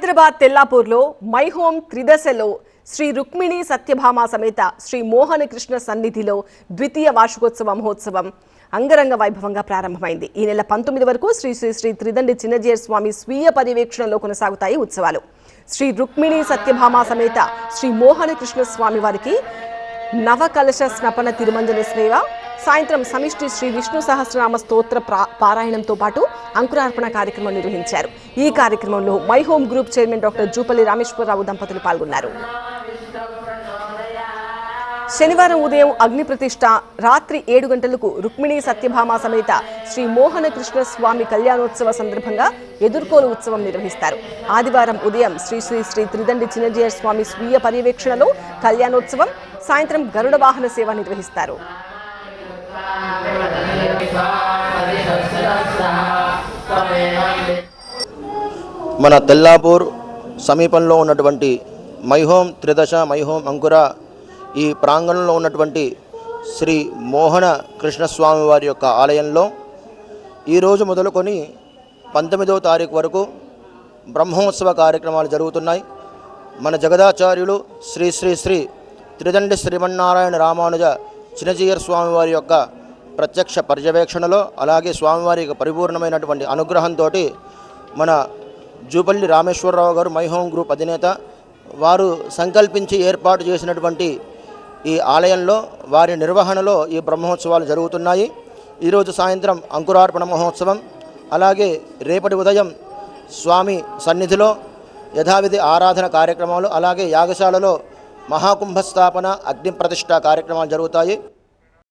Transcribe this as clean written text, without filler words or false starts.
Hyderabad తెల్లాపూర్లో my home త్రిదశలో Shri Rukmini Satyabhama సమేత శ్రీ మోహన కృష్ణ సన్నిధిలో ద్వితీయ వార్షికోత్సవ మహోత్సవం అంగరంగ వైభవంగా ప్రారంభమైంది. ఈ నెల 19 వరకు శ్రీ శ్రీ శ్రీ త్రిదండి చిన్నజీయర్ స్వామి స్వీయ పర్యవేక్షణలో కొనసాగుతాయి ఉత్సవాలు. శ్రీ రుక్మిణి సత్యభామ సమేత శ్రీ మోహన కృష్ణ స్వామి వారికి నవకలశ స్నపన తిరుమంజన సేవ, సాయంత్రం సమిష్టి శ్రీ విష్ణు సహస్రనామ స్తోత్ర పారాయణంతో పాటు అంకురార్పణ కార్యక్రమం నిర్వహించారు. ఈ కార్యక్రమంలో my home group chairman doctor Jupally Rameshwar Rao దంపతులు పాల్గొన్నారు. శనివారం ఉదయం అగ్ని ప్రతిష్ఠ, రాత్రి 7 గంటలకు రుక్మిణి సత్యభామ సమేత శ్రీ మోహన కృష్ణ స్వామి కళ్యాణోత్సవ సందర్భంగా ఎదుర్కోలు ఉత్సవం నిర్వహిస్తారు. ఆదివారం ఉదయం శ్రీ శ్రీ శ్రీ త్రిదండి చిన్నజీయర్ స్వామి స్వీయ పర్యవేక్షణలో కళ్యాణోత్సవం, సాయంత్రం గరుడ వాహన సేవ నిర్వహిస్తారు. మన తెల్లాపూర్ సమీపంలో ఉన్నటువంటి మైహోం త్రిదశ మైహోం అంకుర ఈ ప్రాంగణంలో ఉన్నటువంటి శ్రీ మోహన కృష్ణస్వామి వారి యొక్క ఆలయంలో ఈరోజు మొదలుకొని 19వ తారీఖు వరకు బ్రహ్మోత్సవ కార్యక్రమాలు జరుగుతున్నాయి. మన జగదాచార్యులు శ్రీ శ్రీ శ్రీ త్రిదండి శ్రీమన్నారాయణ రామానుజ చిన్నజీయర్ స్వామి వారి యొక్క ప్రత్యక్ష పర్యవేక్షణలో, అలాగే స్వామివారి యొక్క పరిపూర్ణమైనటువంటి అనుగ్రహంతో మన జూపల్లి రామేశ్వరరావు గారు మై హోమ్ గ్రూప్ అధినేత వారు సంకల్పించి ఏర్పాటు చేసినటువంటి ఈ ఆలయంలో వారి నిర్వహణలో ఈ బ్రహ్మోత్సవాలు జరుగుతున్నాయి. ఈరోజు సాయంత్రం అంకురార్పణ మహోత్సవం, అలాగే రేపటి ఉదయం స్వామి సన్నిధిలో యథావిధి ఆరాధన కార్యక్రమాలు, అలాగే యాగశాలలో మహాకుంభస్థాపన అగ్ని ప్రతిష్ఠ కార్యక్రమాలు జరుగుతాయి.